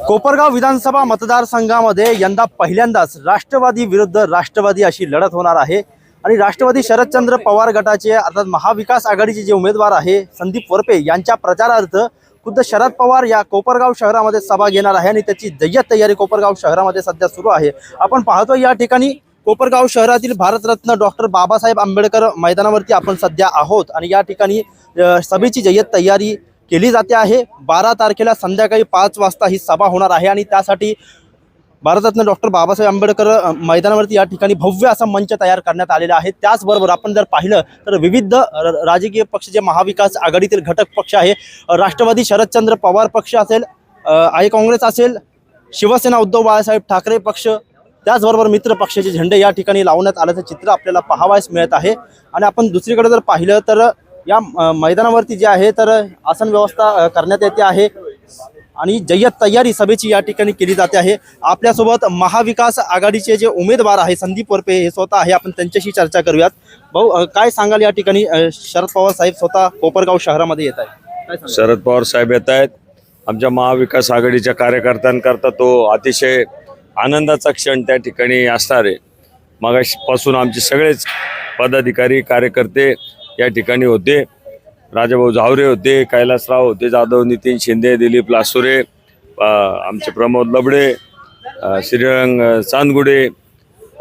कोपरगाव विधानसभा मतदारसंघामध्ये यंदा पहिल्यांदाच राष्ट्रवादी विरुद्ध राष्ट्रवादी अशी लढत होणार आहे आणि राष्ट्रवादी शरदचंद्र पवार गटाचे अर्थात महाविकास आघाडीचे जे उमेदवार आहे संदीप वरपे यांच्या प्रचारार्थ खुद्द शरद पवार या कोपरगाव शहरामध्ये सभा घेणार आहे आणि त्याची जय्यत तयारी कोपरगाव शहरामध्ये सध्या सुरू आहे। आपण पाहतो या ठिकाणी कोपरगाव शहरातील भारतरत्न डॉक्टर बाबासाहेब आंबेडकर मैदानावरती आपण सध्या आहोत आणि या ठिकाणी सभेची जय्यत तयारी केली जाते आहे। 12 तारखेला संध्याकाळी 5 वाजता ही सभा होणार आहे आणि त्यासाठी भारतरत्न डॉक्टर बाबासाहेब आंबेडकर मैदानावरती या ठिकाणी भव्य असा मंच तयार करण्यात आलेला आहे। त्याचबरोबर आपण जर पाहिलं तर विविध राजकीय पक्ष जे महाविकास आघाडीतील घटक पक्ष आहे, राष्ट्रवादी शरदचंद्र पवार पक्ष असेल, आई काँग्रेस असेल, शिवसेना उद्धव बाळासाहेब ठाकरे पक्ष, त्याचबरोबर मित्र पक्षाचे झेंडे या ठिकाणी लावण्यात आल्याचं चित्र आपल्याला पाहावयास मिळत आहे। आणि आपण दुसरीकडे जर पाहिलं तर या मैदानावरती जे आहे तर आसन व्यवस्था करण्यात येते आहे आणि जय्यत तयारी सभेची या ठिकाणी केली जाते आहे। आपल्यासोबत महाविकास आघाडीचे जे उमेदवार आहे संदीप वरपे हे स्वतः आहे, आपण त्यांच्याशी चर्चा करूयात। भाऊ, काय सांगाल या ठिकाणी शरद पवार साहेब स्वतः कोपरगाव शहरामध्ये येत आहेत? शरद पवार साहेब येत आहेत। आमच्या महाविकास आघाडीच्या कार्यकर्त्यांकरता तो अतिशय आनंदाचा क्षण त्या ठिकाणी असणार आहे। मगापासून आमचे सगळेच पदाधिकारी कार्यकर्ते या ठिकाणी होते। राजाभाऊ झावरे होते, कैलासराव होते, जाधव, नितीन शिंदे, दिलीप लासुरे, आमचे प्रमोद लबडे, श्रीरंग चांदगुडे,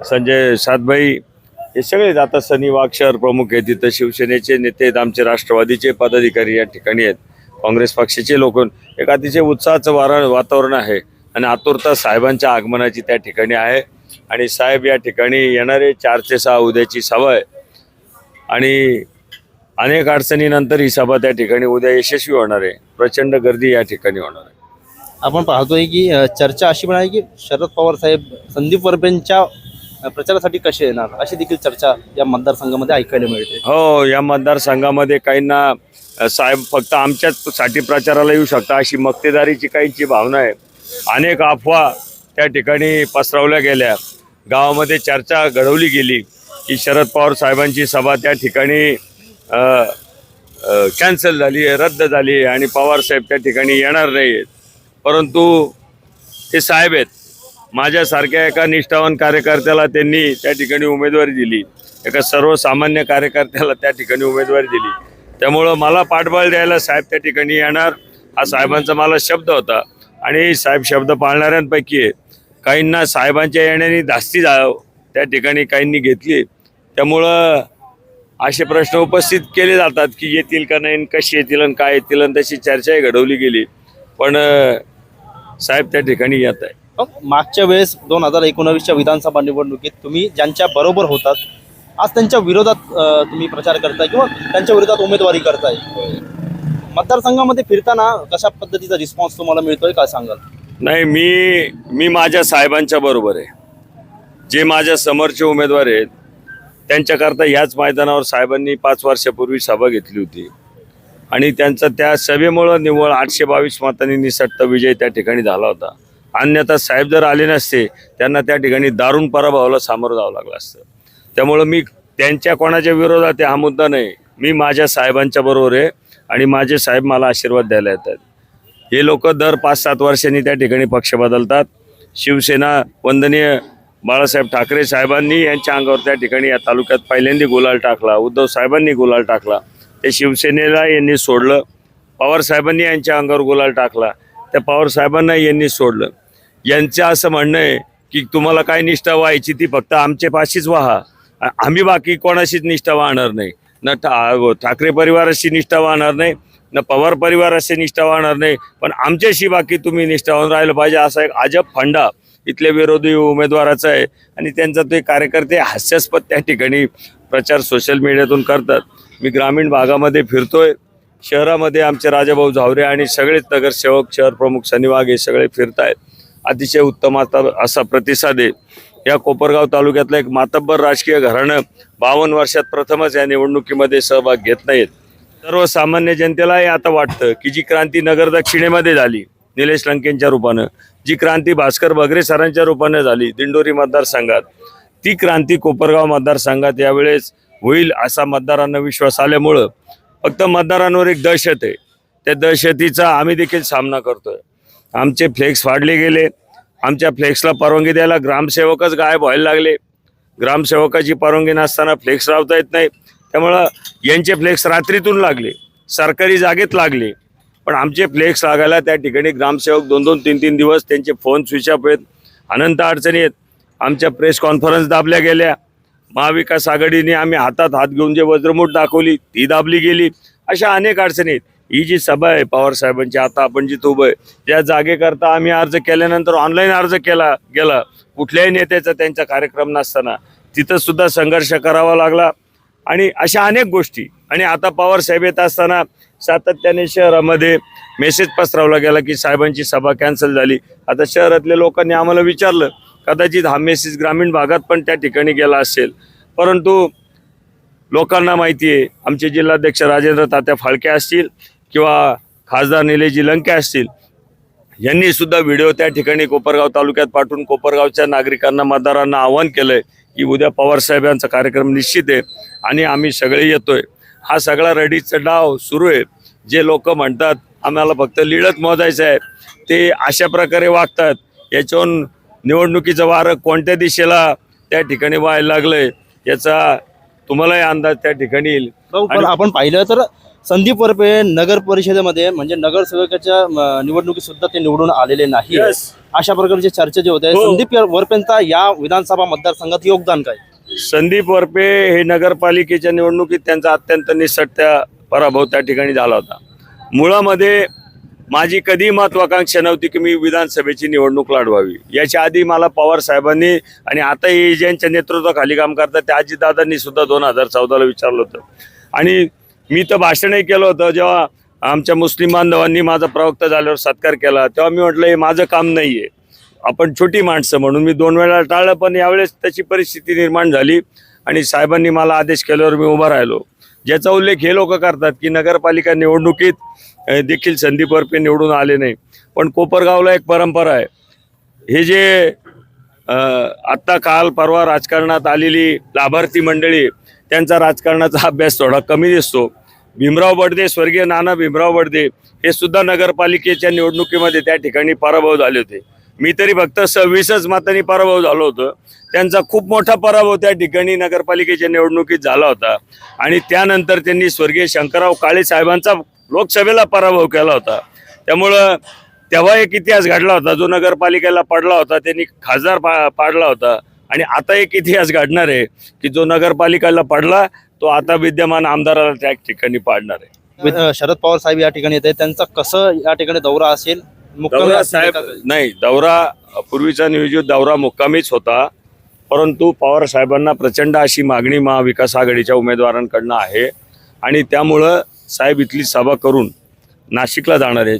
संजय सातभाई, हे सगळे आता सनी वाक्षर प्रमुख आहेत। तिथं शिवसेनेचे नेते आहेत, आमचे राष्ट्रवादीचे पदाधिकारी या ठिकाणी आहेत, काँग्रेस पक्षाचे लोक। एक अतिशय उत्साहाचं वातावरण आहे आणि आतुरता साहेबांच्या आगमनाची त्या ठिकाणी आहे आणि साहेब या ठिकाणी येणारे 4 ते 6 उद्याची सभा आहे आणि अनेक अडचणीनंतर ही सभा त्या ठिकाणी उद्या यशस्वी होणार आहे। प्रचंड गर्दी या ठिकाणी होणार आहे। आपण पाहतोय की चर्चा अशी पण आहे की शरद पवार साहेब संदीप वरपेंच्या प्रचारासाठी कसे येणार अशी देखील चर्चा या मतदारसंघामध्ये ऐकायला मिळते। हो, या मतदारसंघामध्ये काहींना साहेब फक्त आमच्याचसाठी प्रचाराला येऊ शकता अशी मक्तेदारीची काहींची भावना आहे। अनेक अफवा त्या ठिकाणी पसरवल्या गेल्या, गावामध्ये चर्चा घडवली गेली की शरद पवार साहेबांची सभा त्या ठिकाणी कॅन्सल झाली आहे, रद्द झाली आहे आणि पवार साहेब त्या ठिकाणी येणार नाही आहेत। परंतु ते साहेब आहेत, माझ्यासारख्या एका निष्ठावान कार्यकर्त्याला त्यांनी त्या ठिकाणी उमेदवारी दिली, एका सर्वसामान्य कार्यकर्त्याला त्या ठिकाणी उमेदवारी दिली, त्यामुळं मला पाठबळ द्यायला साहेब त्या ठिकाणी येणार हा साहेबांचा मला शब्द होता आणि साहेब शब्द पाळणाऱ्यांपैकी आहे। काहींना साहेबांच्या येण्याने धास्ती त्या ठिकाणी काहींनी घेतली, त्यामुळं असे प्रश्न उपस्थित केले जातात की येतील का नाही, कशी येतील आणि काय येतील, आणि तशी चर्चाही घडवली गेली, पण साहेब त्या ठिकाणी येत आहे। मागच्या वेळेस 2019च्या विधानसभा निवडणुकीत तुम्ही ज्यांच्या बरोबर होतात आज त्यांच्या विरोधात तुम्ही प्रचार करताय किंवा त्यांच्या विरोधात उमेदवारी करताय, मतदारसंघामध्ये फिरताना कशा पद्धतीचा रिस्पॉन्स तुम्हाला मिळतोय काय सांगाल? नाही, मी माझ्या साहेबांच्या बरोबर आहे। जे माझ्या समोरचे उमेदवार आहेत त्यांच्याकरता ह्याच मैदानावर साहेबांनी 5 वर्षापूर्वी सभा घेतली होती आणि त्यांचा त्या सभेमुळं निव्वळ 822 मतांनी निसटत विजय त्या ठिकाणी झाला होता। अन्यथा साहेब जर आले नसते त्यांना त्या ठिकाणी दारुण पराभवाला सामोरं जावं लागलं असतं। त्यामुळं मी त्यांच्या कोणाच्या विरोधात हा मुद्दा नाही, मी माझ्या साहेबांच्या बरोबर आहे आणि माझे साहेब मला आशीर्वाद द्यायला येतात। हे लोक दर 5-7 वर्षांनी त्या ठिकाणी पक्ष बदलतात। शिवसेना वंदनीय बाळासाहेब ठाकरे साहेबांनी यांच्या अंगावर त्या ठिकाणी या तालुक्यात पहिल्यांदा गुलाल टाकला, उद्धव साहेबांनी गुलाल टाकला, ते शिवसेनेला यांनी सोडलं, पवार साहेबांनी यांच्या अंगावर गुलाल टाकला, त्या पवार साहेबांना यांनी सोडलं। यांचं असं म्हणणं आहे की तुम्हाला काय निष्ठा व्हायची ती फक्त आमच्या पाशीच व्हा, आम्ही बाकी कोणाशीच निष्ठा वाहणार नाही, न ठाकरे परिवाराशी निष्ठा वाहणार नाही, न पवार परिवाराशी निष्ठा वाहणार नाही, पण आमच्याशी बाकी तुम्ही निष्ठावान राहिलं पाहिजे, असा एक अजब फंडा इथले विरोधी उमेदवाराचा आहे आणि त्यांचा ते कार्यकर्ते हास्यास्पद त्या ठिकाणी प्रचार सोशल मीडियातून करतात। मी ग्रामीण भागामध्ये फिरतोय, शहरामध्ये आमचे राजाभाऊ झावरे आणि सगळेच नगरसेवक, शहर प्रमुख सनी वाघ हे सगळे फिरतायत। अतिशय उत्तम असा प्रतिसाद आहे। या कोपरगाव तालुक्यातलं एक मातब्बर राजकीय घराणं 52 वर्षात प्रथमच या निवडणुकीमध्ये सहभाग घेत नाहीत। सर्वसामान्य जनतेलाही आता वाटतं की जी क्रांती नगर दक्षिणेमध्ये झाली निलेश लंकेंच्या रूपानं, जी क्रांती भास्कर बगरे सरांच्या रूपानं झाली दिंडोरी मतदारसंघात, ती क्रांती कोपरगाव मतदारसंघात यावेळेस होईल असा मतदारांना विश्वास आल्यामुळं फक्त मतदारांवर एक दहशत आहे त्या दहशतीचा आम्ही देखील सामना करतोय. आमचे फ्लेक्स फाडले गेले. आमच्या फ्लेक्सला परवानगी द्यायला ग्रामसेवकच गायब व्हायला लागले. ग्रामसेवकाची परवानगी नसताना फ्लेक्स लावता येत नाही. त्यामुळं यांचे फ्लेक्स रात्रीतून लागले, सरकारी जागेत लागले. पण आमचे फ्लेक्स लागायला त्या ठिकाणी ग्रामसेवक 2-2, 3-3 दिवस त्यांचे फोन स्विच ऑफ आहेत. अनंत अडचणी आहेत. आमच्या प्रेस कॉन्फरन्स दाबल्या गेल्या. महाविकास आघाडीने आम्ही हातात हात घेऊन जे वज्रमूठ दाखवली ती दाबली गेली. अशा अनेक अडचणी आहेत. ही जी सभा आहे पवार साहेबांची, आता आपण जिथं उभं आहे त्या जागेकरता आम्ही अर्ज केल्यानंतर ऑनलाईन अर्ज केला गेला. कुठल्याही नेत्याचा त्यांचा कार्यक्रम नसताना तिथं सुद्धा संघर्ष करावा लागला. आणि अशा अनेक गोष्टी. आणि आता पवार साहेब येत असताना सातत्याने शहरामध्ये मेसेज पसरवला गेला की साहेबांची सभा कॅन्सल झाली. आता शहरातल्या लोकांनी आम्हाला विचारलं, कदाचित हा मेसेज ग्रामीण भागात पण त्या ठिकाणी गेला असेल, परंतु लोकांना माहिती आहे. आमचे जिल्हाध्यक्ष राजेंद्र तात्या फाळके असतील किंवा खासदार निलेशजी लंके असतील, यांनी सुद्धा व्हिडिओ त्या ठिकाणी कोपरगाव तालुक्यात पाठवून कोपरगावच्या नागरिकांना, मतदारांना आवाहन केलंय की उद्या पवार साहेबांचा कार्यक्रम निश्चित आहे आणि आम्ही सगळे येतोय. हा सगळा रडीचा डाव सुरू आहे. जे लोक म्हणतात आम्हाला फक्त लीडच मोजायचं आहे, ते अशा प्रकारे वागतात. याच्यावरून निवडणुकीचं वारं कोणत्या दिशेला त्या ठिकाणी व्हायला लागलंय याचा तुम्हालाही अंदाज त्या ठिकाणी येईल. पण आपण पाहिलं तर संदीप वरपे नगर परिषदेमध्ये म्हणजे नगरसेवकाच्या निवडणुकीत सुद्धा ते निवडून आलेले नाही. अशा प्रकारचे चर्चा जे होते, संदीप वरपेंचा या विधानसभा मतदारसंघात योगदान काय? संदीप वरपे हे नगरपालिकेच्या निवडणुकीत त्यांचा अत्यंत निसटत्या पराभव त्या ठिकाणी झाला होता. मुळामध्ये माझी कधी महत्वाकांक्षा नव्हती की मी विधानसभेची निवडणूक लढवावी. याच्या आधी मला पवार साहेबांनी आणि आता हे ज्यांच्या नेतृत्वाखाली काम करतात त्या अजितदादांनी सुद्धा 2014ला विचारलं होतं. आणि मी तर भाषणही केलं होतं. जेव्हा आमच्या मुस्लिम बांधवांनी माझा प्रवक्ता झाल्यावर सत्कार केला तेव्हा मी म्हटलं हे माझं काम नाही आहे, आपण छोटी माणसं म्हणून मी 2 वेळा टाळलं. पण यावेळेस त्याची परिस्थिती निर्माण झाली आणि साहेबांनी मला आदेश केल्यावर मी उभा राहिलो. ज्याचा उल्लेख हे लोक करतात की नगरपालिका निवडणुकीत देखील संदीप वरपे निवडून आले नाही. पण कोपरगावला एक परंपरा आहे. हे जे आत्ता काल परवा राजकारणात आलेली लाभार्थी मंडळी, त्यांचा राजकारणाचा अभ्यास थोडा कमी दिसतो. भीमराव बडदे, स्वर्गीय नाना भीमराव बडदे हे सुद्धा नगरपालिकेच्या निवडणुकीमध्ये त्या ठिकाणी पराभव झाले होते. मी तरी फक्त 26 मतांनी पराभव झालो होतो. त्यांचा खूप मोठा पराभव त्या ठिकाणी नगरपालिकेच्या निवडणुकीत झाला होता. आणि त्यानंतर त्यांनी स्वर्गीय शंकरराव काळे साहेबांचा लोकसभेला पराभव केला होता. त्यामुळं तेव्हा एक इतिहास घडला होता जो नगरपालिकेला पडला होता, त्यांनी खासदार पाडला होता. आणि आता एक इतिहास घडणार आहे की जो नगरपालिकेला पडला तो आता विद्यमान आमदाराला त्या ठिकाणी पाडणार आहे. शरद पवार साहेब या ठिकाणी येते, त्यांचा कसं या ठिकाणी दौरा असेल? दौरा साहेब नाही, दौरा पूर्वीचा नियोजित दौरा मुक्कामीच होता. परंतु पवार साहेबांना प्रचंड अशी मागणी महाविकास आघाडीच्या उमेदवारांकडनं आहे आणि त्यामुळं साहेब इथली सभा करून नाशिकला जाणार आहेत.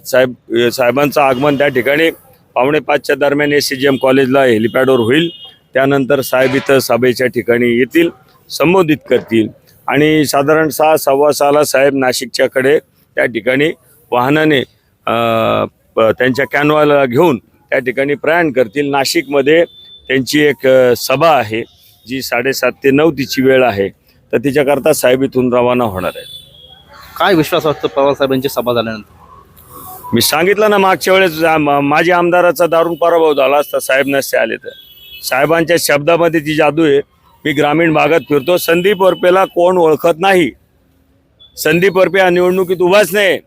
साहेबांचं आगमन त्या ठिकाणी 4:45च्या दरम्यान SCGM कॉलेजला हेलिपॅडवर होईल. त्यानंतर साहेब इथं सभेच्या ठिकाणी येतील, संबोधित करतील आणि साधारण 6:15 साहेब नाशिकच्याकडे त्या ठिकाणी वाहनाने त्यांच्या कॅनवाला घेऊन त्या ठिकाणी प्रयाण करतील. नाशिकमध्ये त्यांची एक सभा आहे जी 7:30 ते 9 तिची वेळ आहे, तर तिच्याकरता साहेब इथून रवाना होणार आहे. काय विश्वास वाटतो पवार साहेबांची सभा झाल्यानंतर? मी सांगितलं ना मागच्या वेळेस माझी आमदाराचा दारुण पराभव झाला असता साहेब नसते आले तर. साहेबांच्या शब्दामध्ये ती जादू आहे. मी ग्रामीण भागात फिरतो. संदीप वरपेला कोण ओळखत नाही. संदीप वरपे हा निवडणुकीत उभाच नाही.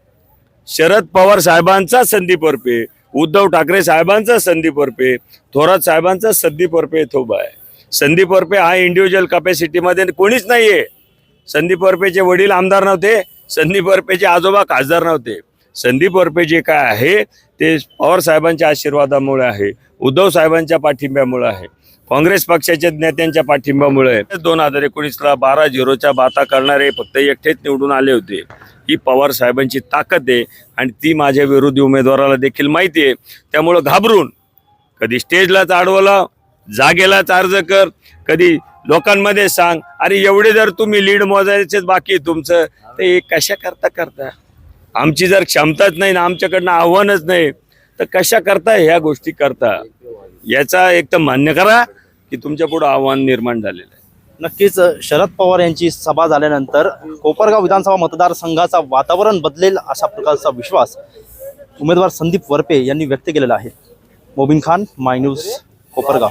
शरद पवार साहेबांचा संदीप वरपे, उद्धव ठाकरे साहेबांचा संदीप वरपे, थोरात साहेबांचा संदीप वरपे इथं उभा आहे. संदीप वरपे हा इंडिव्हिज्युअल कॅपॅसिटीमध्ये कोणीच नाही आहे. संदीप वरपेचे वडील आमदार नव्हते, संदीप वरपेचे आजोबा खासदार नव्हते. संदीप वरपे जे काय आहे ते पवार साहेबांच्या आशीर्वादामुळे आहे, उद्धव साहेबांच्या पाठिंब्यामुळे आहे, काँग्रेस पक्षाच्या नेत्यांच्या पाठिंब्यामुळे. 2019ला 12-0च्या बाता करणारे फक्त एकटेच निवडून आले होते. ही पवार साहेबांची ताकद आहे आणि ती माझ्या विरोधी उमेदवाराला देखील माहिती आहे. त्यामुळं घाबरून कधी स्टेजलाच अडवलं, जागेलाच अर्ज कर, कधी लोकांमध्ये सांग अरे एवढे जर तुम्ही लीड मोजायचेच बाकी तुमचं तर हे कशा करता आमची जर क्षमताच नाही ना, आमच्याकडनं आव्हानच नाही तर कशा करता ह्या गोष्टी करता. याचा एक तर मान्य करा की तुमच्या पुढे आव्हान निर्माण झालेलं आहे. नक्कीच शरद पवार यांची सभा झाल्यानंतर कोपरगाव विधानसभा मतदारसंघाचा वातावरण बदलेल अशा प्रकारचा विश्वास उमेदवार संदीप वरपे यांनी व्यक्त केलेला आहे. मोबिन खान, माय न्यूज, कोपरगाव.